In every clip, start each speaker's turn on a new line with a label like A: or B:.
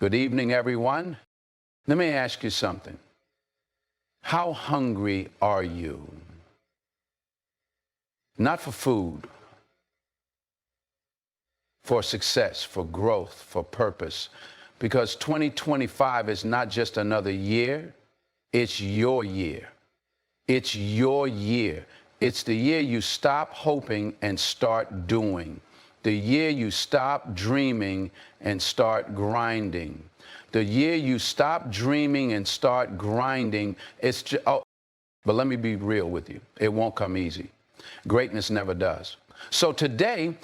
A: Good evening, everyone. Let me ask you something. How hungry are you? Not for food, for success, for growth, for purpose. Because 2025 is not just another year, it's your year. It's your year. It's the year you stop hoping and start doing. The year you stop dreaming and start grinding. The year you stop dreaming and start grinding, it's just, but let me be real with you. It won't come easy. Greatness never does. So today,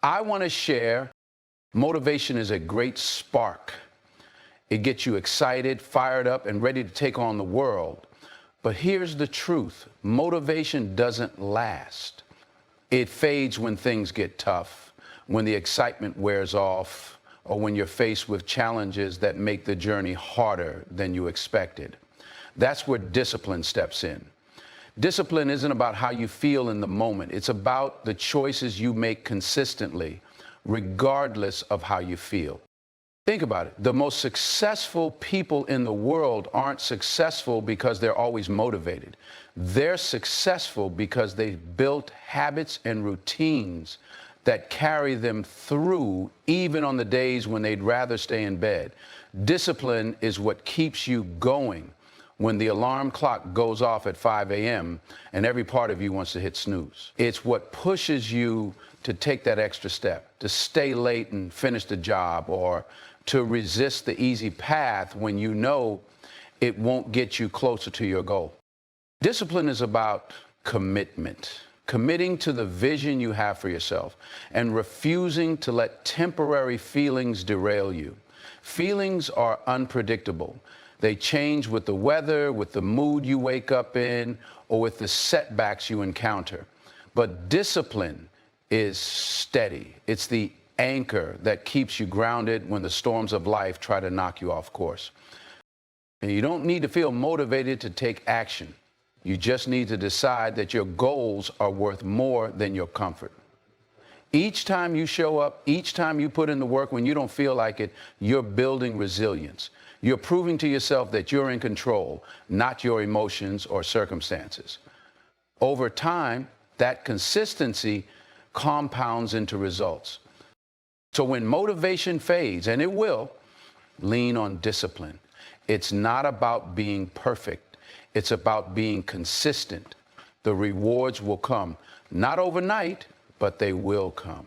A: I want to share motivation is a great spark. It gets you excited, fired up, and ready to take on the world. But here's the truth. Motivation doesn't last. It fades when things get tough, when the excitement wears off, or when you're faced with challenges that make the journey harder than you expected. That's where discipline steps in. Discipline isn't about how you feel in the moment. It's about the choices you make consistently, regardless of how you feel. Think about it. The most successful people in the world aren't successful because they're always motivated. They're successful because they've built habits and routines that carry them through even on the days when they'd rather stay in bed. Discipline is what keeps you going when the alarm clock goes off at 5 a.m. and every part of you wants to hit snooze. It's what pushes you to take that extra step, to stay late and finish the job, or to resist the easy path when you know it won't get you closer to your goal. Discipline is about commitment. Committing to the vision you have for yourself and refusing to let temporary feelings derail you. Feelings are unpredictable. They change with the weather, with the mood you wake up in, or with the setbacks you encounter. But discipline is steady. It's the anchor that keeps you grounded when the storms of life try to knock you off course. And you don't need to feel motivated to take action. You just need to decide that your goals are worth more than your comfort. Each time you show up, each time you put in the work when you don't feel like it, you're building resilience. You're proving to yourself that you're in control, not your emotions or circumstances. Over time, that consistency compounds into results. So when motivation fades, and it will, lean on discipline. It's not about being perfect. It's about being consistent. The rewards will come, not overnight, but they will come.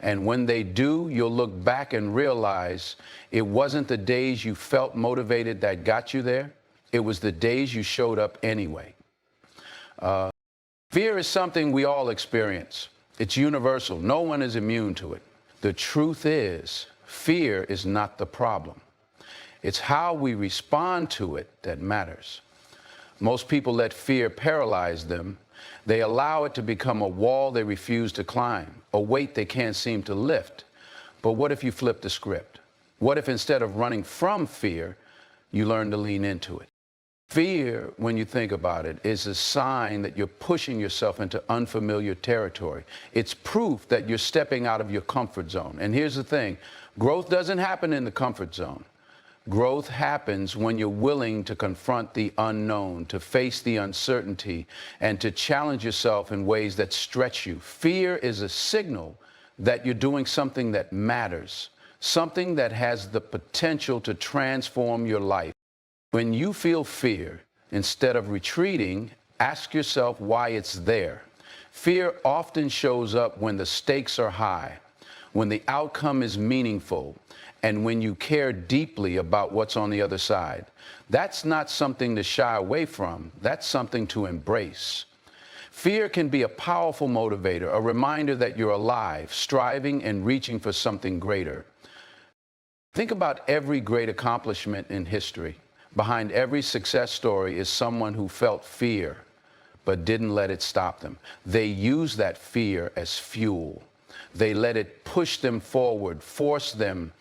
A: And when they do, you'll look back and realize it wasn't the days you felt motivated that got you there. It was the days you showed up anyway. Fear is something we all experience. It's universal. No one is immune to it. The truth is, fear is not the problem. It's how we respond to it that matters. Most people let fear paralyze them. They allow it to become a wall they refuse to climb, a weight they can't seem to lift. But what if you flip the script? What if instead of running from fear, you learn to lean into it? Fear, when you think about it, is a sign that you're pushing yourself into unfamiliar territory. It's proof that you're stepping out of your comfort zone. And here's the thing, growth doesn't happen in the comfort zone. Growth happens when you're willing to confront the unknown, to face the uncertainty, and to challenge yourself in ways that stretch you. Fear is a signal that you're doing something that matters, something that has the potential to transform your life. When you feel fear, instead of retreating, ask yourself why it's there. Fear often shows up when the stakes are high, when the outcome is meaningful, and when you care deeply about what's on the other side. That's not something to shy away from. That's something to embrace. Fear can be a powerful motivator, a reminder that you're alive, striving and reaching for something greater. Think about every great accomplishment in history. Behind every success story is someone who felt fear, but didn't let it stop them. They used that fear as fuel. They let it push them forward, force them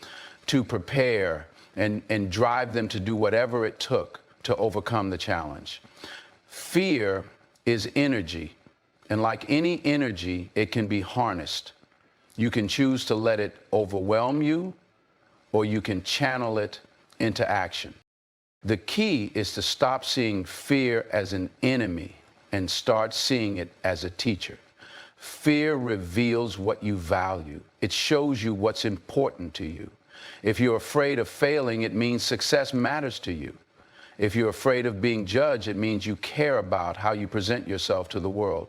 A: to prepare, and drive them to do whatever it took to overcome the challenge. Fear is energy, and like any energy, it can be harnessed. You can choose to let it overwhelm you, or you can channel it into action. The key is to stop seeing fear as an enemy and start seeing it as a teacher. Fear reveals what you value. It shows you what's important to you. If you're afraid of failing, it means success matters to you. If you're afraid of being judged, it means you care about how you present yourself to the world.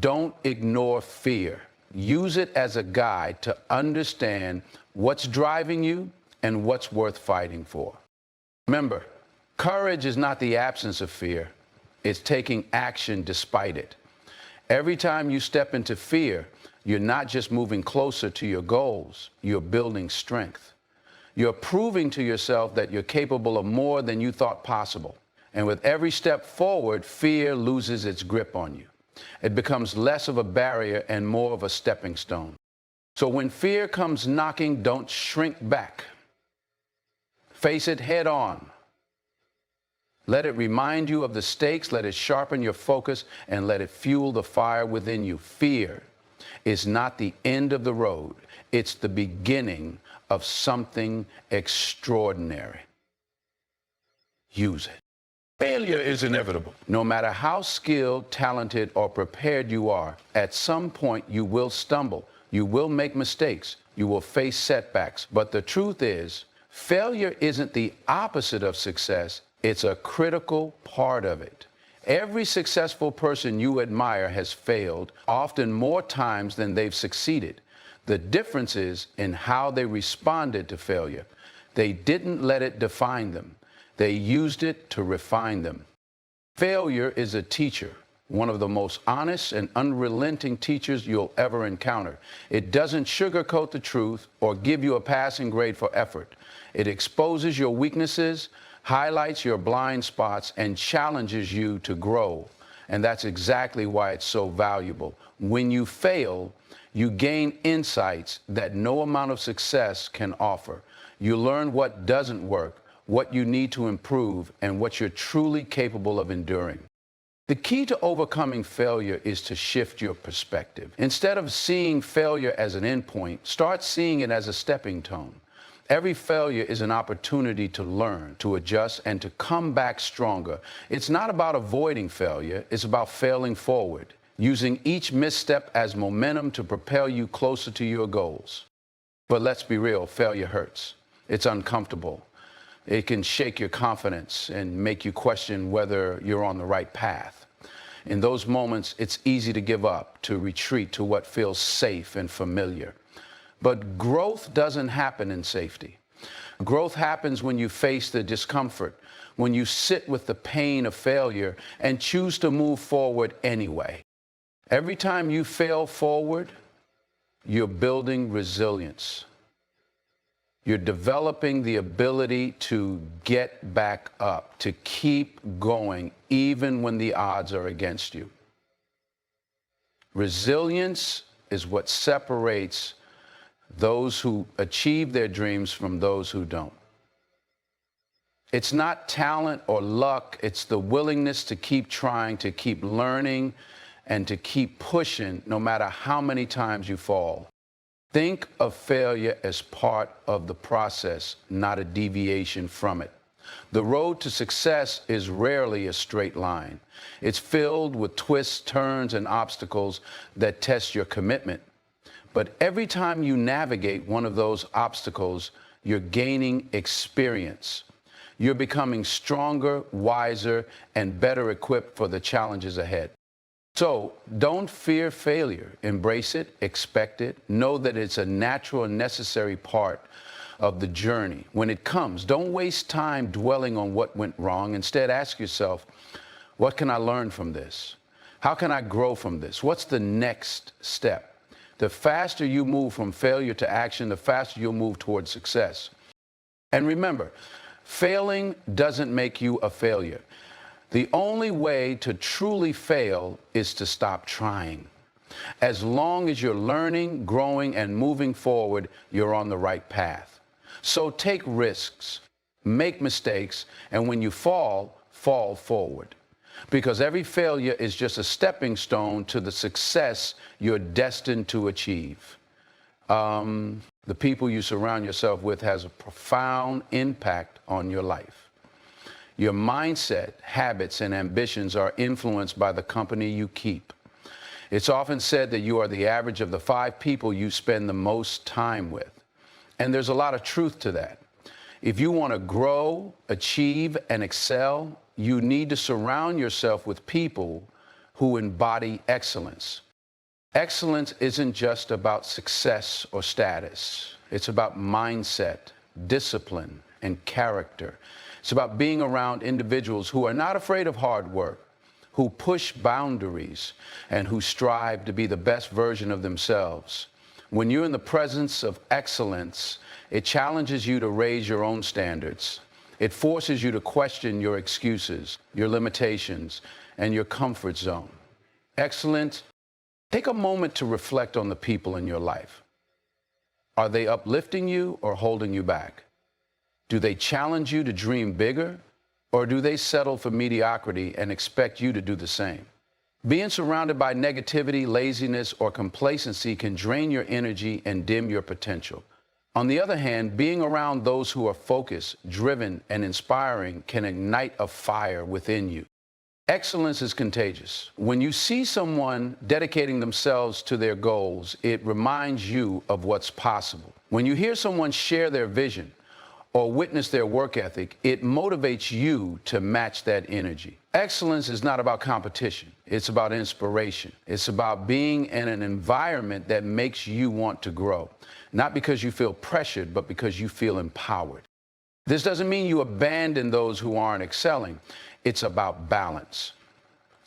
A: Don't ignore fear. Use it as a guide to understand what's driving you and what's worth fighting for. Remember, courage is not the absence of fear. It's taking action despite it. Every time you step into fear, you're not just moving closer to your goals, you're building strength. You're proving to yourself that you're capable of more than you thought possible. And with every step forward, fear loses its grip on you. It becomes less of a barrier and more of a stepping stone. So when fear comes knocking, don't shrink back. Face it head on. Let it remind you of the stakes, let it sharpen your focus, and let it fuel the fire within you. Fear is not the end of the road. It's the beginning of something extraordinary. Use it.
B: Failure is inevitable.
A: No matter how skilled, talented, or prepared you are, at some point you will stumble. You will make mistakes. You will face setbacks. But the truth is, failure isn't the opposite of success. It's a critical part of it. Every successful person you admire has failed, often more times than they've succeeded. The difference is in how they responded to failure. They didn't let it define them. They used it to refine them. Failure is a teacher, one of the most honest and unrelenting teachers you'll ever encounter. It doesn't sugarcoat the truth or give you a passing grade for effort. It exposes your weaknesses, highlights your blind spots, and challenges you to grow. And that's exactly why it's so valuable. When you fail, you gain insights that no amount of success can offer. You learn what doesn't work, what you need to improve, and what you're truly capable of enduring. The key to overcoming failure is to shift your perspective. Instead of seeing failure as an endpoint, start seeing it as a stepping stone. Every failure is an opportunity to learn, to adjust, and to come back stronger. It's not about avoiding failure, it's about failing forward, using each misstep as momentum to propel you closer to your goals. But let's be real, failure hurts. It's uncomfortable. It can shake your confidence and make you question whether you're on the right path. In those moments, it's easy to give up, to retreat to what feels safe and familiar. But growth doesn't happen in safety. Growth happens when you face the discomfort, when you sit with the pain of failure and choose to move forward anyway. Every time you fail forward, you're building resilience. You're developing the ability to get back up, to keep going, even when the odds are against you. Resilience is what separates those who achieve their dreams from those who don't. It's not talent or luck, it's the willingness to keep trying, to keep learning, and to keep pushing no matter how many times you fall. Think of failure as part of the process, not a deviation from it. The road to success is rarely a straight line. It's filled with twists, turns, and obstacles that test your commitment. But every time you navigate one of those obstacles, you're gaining experience. You're becoming stronger, wiser, and better equipped for the challenges ahead. So don't fear failure. Embrace it, expect it. Know that it's a natural and necessary part of the journey. When it comes, don't waste time dwelling on what went wrong. Instead, ask yourself, what can I learn from this? How can I grow from this? What's the next step? The faster you move from failure to action, the faster you'll move towards success. And remember, failing doesn't make you a failure. The only way to truly fail is to stop trying. As long as you're learning, growing, and moving forward, you're on the right path. So take risks, make mistakes, and when you fall, fall forward. Because every failure is just a stepping stone to the success you're destined to achieve. The people you surround yourself with has a profound impact on your life. Your mindset, habits, and ambitions are influenced by the company you keep. It's often said that you are the average of the 5 people you spend the most time with. And there's a lot of truth to that. If you want to grow, achieve, and excel, you need to surround yourself with people who embody excellence. Excellence isn't just about success or status. It's about mindset, discipline, and character. It's about being around individuals who are not afraid of hard work, who push boundaries, and who strive to be the best version of themselves. When you're in the presence of excellence, it challenges you to raise your own standards. It forces you to question your excuses, your limitations, and your comfort zone. Excellence. Take a moment to reflect on the people in your life. Are they uplifting you or holding you back? Do they challenge you to dream bigger, or do they settle for mediocrity and expect you to do the same? Being surrounded by negativity, laziness, or complacency can drain your energy and dim your potential. On the other hand, being around those who are focused, driven, and inspiring can ignite a fire within you. Excellence is contagious. When you see someone dedicating themselves to their goals, it reminds you of what's possible. When you hear someone share their vision or witness their work ethic, it motivates you to match that energy. Excellence is not about competition. It's about inspiration. It's about being in an environment that makes you want to grow, not because you feel pressured, but because you feel empowered. This doesn't mean you abandon those who aren't excelling. It's about balance.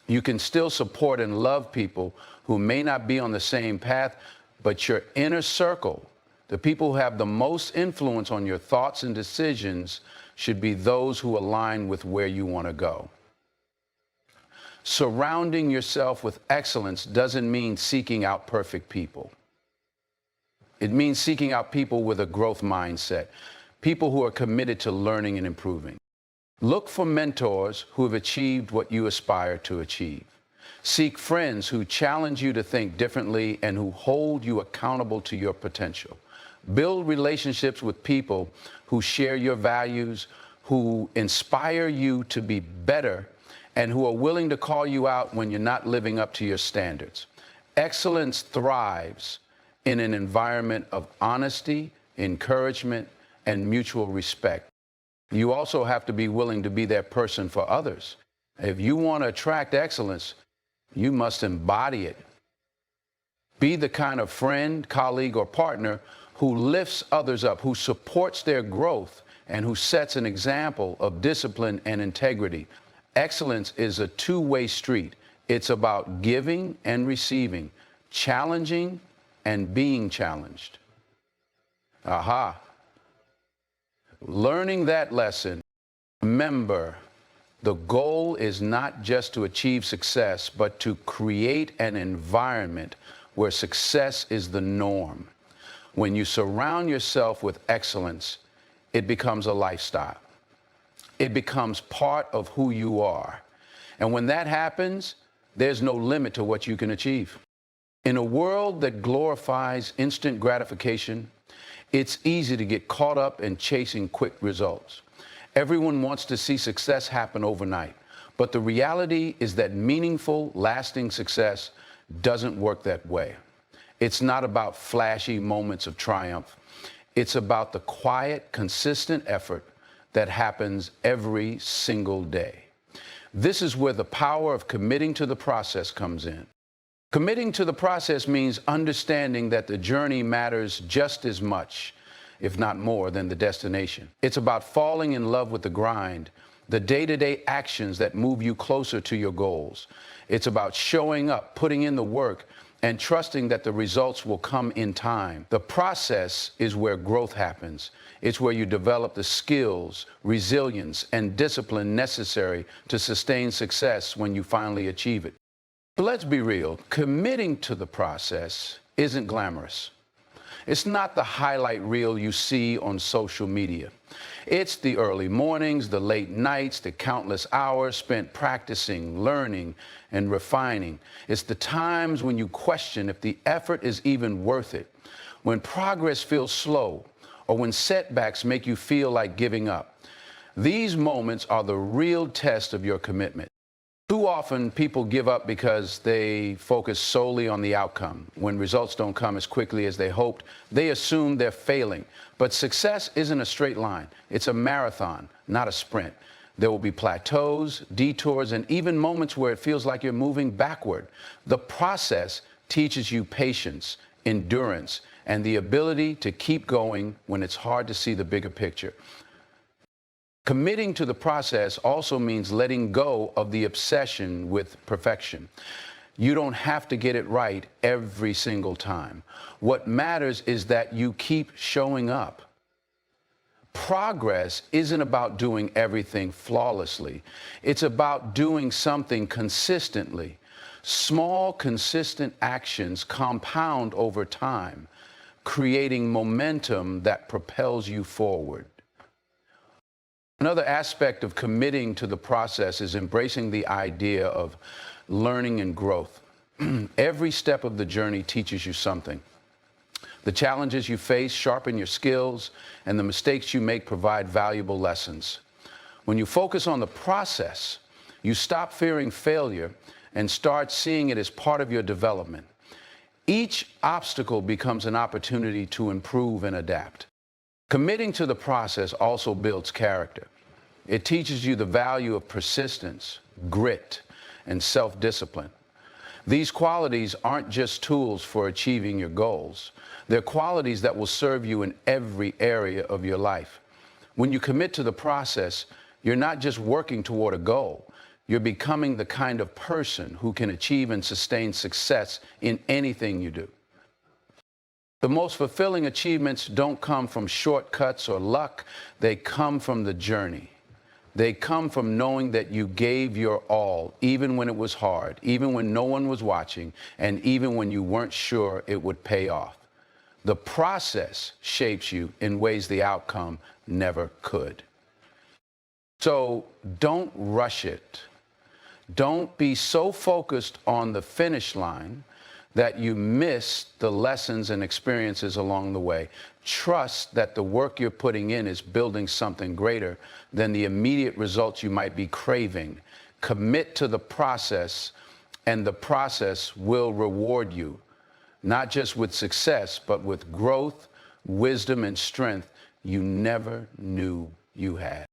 A: You can still support and love people who may not be on the same path, but your inner circle, the people who have the most influence on your thoughts and decisions, should be those who align with where you want to go. Surrounding yourself with excellence doesn't mean seeking out perfect people. It means seeking out people with a growth mindset, people who are committed to learning and improving. Look for mentors who have achieved what you aspire to achieve. Seek friends who challenge you to think differently and who hold you accountable to your potential. Build relationships with people who share your values, who inspire you to be better, and who are willing to call you out when you're not living up to your standards. Excellence thrives in an environment of honesty, encouragement, and mutual respect. You also have to be willing to be that person for others. If you want to attract excellence, you must embody it. Be the kind of friend, colleague, or partner who lifts others up, who supports their growth, and who sets an example of discipline and integrity. Excellence is a two-way street. It's about giving and receiving, challenging and being challenged. Aha. Learning that lesson, remember, the goal is not just to achieve success, but to create an environment where success is the norm. When you surround yourself with excellence, it becomes a lifestyle. It becomes part of who you are. And when that happens, there's no limit to what you can achieve. In a world that glorifies instant gratification, it's easy to get caught up in chasing quick results. Everyone wants to see success happen overnight, but the reality is that meaningful, lasting success doesn't work that way. It's not about flashy moments of triumph. It's about the quiet, consistent effort that happens every single day. This is where the power of committing to the process comes in. Committing to the process means understanding that the journey matters just as much, if not more, than the destination. It's about falling in love with the grind, the day-to-day actions that move you closer to your goals. It's about showing up, putting in the work, and trusting that the results will come in time. The process is where growth happens. It's where you develop the skills, resilience, and discipline necessary to sustain success when you finally achieve it. But let's be real, committing to the process isn't glamorous. It's not the highlight reel you see on social media. It's the early mornings, the late nights, the countless hours spent practicing, learning, and refining. It's the times when you question if the effort is even worth it, when progress feels slow, or when setbacks make you feel like giving up. These moments are the real test of your commitment. Too often, people give up because they focus solely on the outcome. When results don't come as quickly as they hoped, they assume they're failing. But success isn't a straight line. It's a marathon, not a sprint. There will be plateaus, detours, and even moments where it feels like you're moving backward. The process teaches you patience, endurance, and the ability to keep going when it's hard to see the bigger picture. Committing to the process also means letting go of the obsession with perfection. You don't have to get it right every single time. What matters is that you keep showing up. Progress isn't about doing everything flawlessly. It's about doing something consistently. Small, consistent actions compound over time, creating momentum that propels you forward. Another aspect of committing to the process is embracing the idea of learning and growth. Every step of the journey teaches you something. The challenges you face sharpen your skills, and the mistakes you make provide valuable lessons. When you focus on the process, you stop fearing failure and start seeing it as part of your development. Each obstacle becomes an opportunity to improve and adapt. Committing to the process also builds character. It teaches you the value of persistence, grit, and self-discipline. These qualities aren't just tools for achieving your goals. They're qualities that will serve you in every area of your life. When you commit to the process, you're not just working toward a goal. You're becoming the kind of person who can achieve and sustain success in anything you do. The most fulfilling achievements don't come from shortcuts or luck. They come from the journey. They come from knowing that you gave your all, even when it was hard, even when no one was watching, and even when you weren't sure it would pay off. The process shapes you in ways the outcome never could. So don't rush it. Don't be so focused on the finish line that you miss the lessons and experiences along the way. Trust that the work you're putting in is building something greater than the immediate results you might be craving. Commit to the process, and the process will reward you, not just with success, but with growth, wisdom, and strength you never knew you had.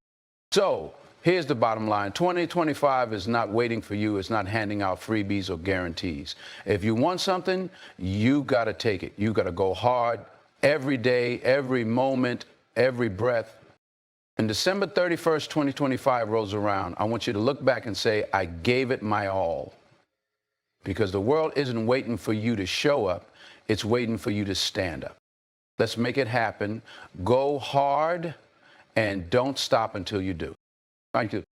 A: So, here's the bottom line. 2025 is not waiting for you. It's not handing out freebies or guarantees. If you want something, you got to take it. You got to go hard every day, every moment, every breath. When December 31st, 2025 rolls around, I want you to look back and say, I gave it my all. Because the world isn't waiting for you to show up. It's waiting for you to stand up. Let's make it happen. Go hard and don't stop until you do. Thank you.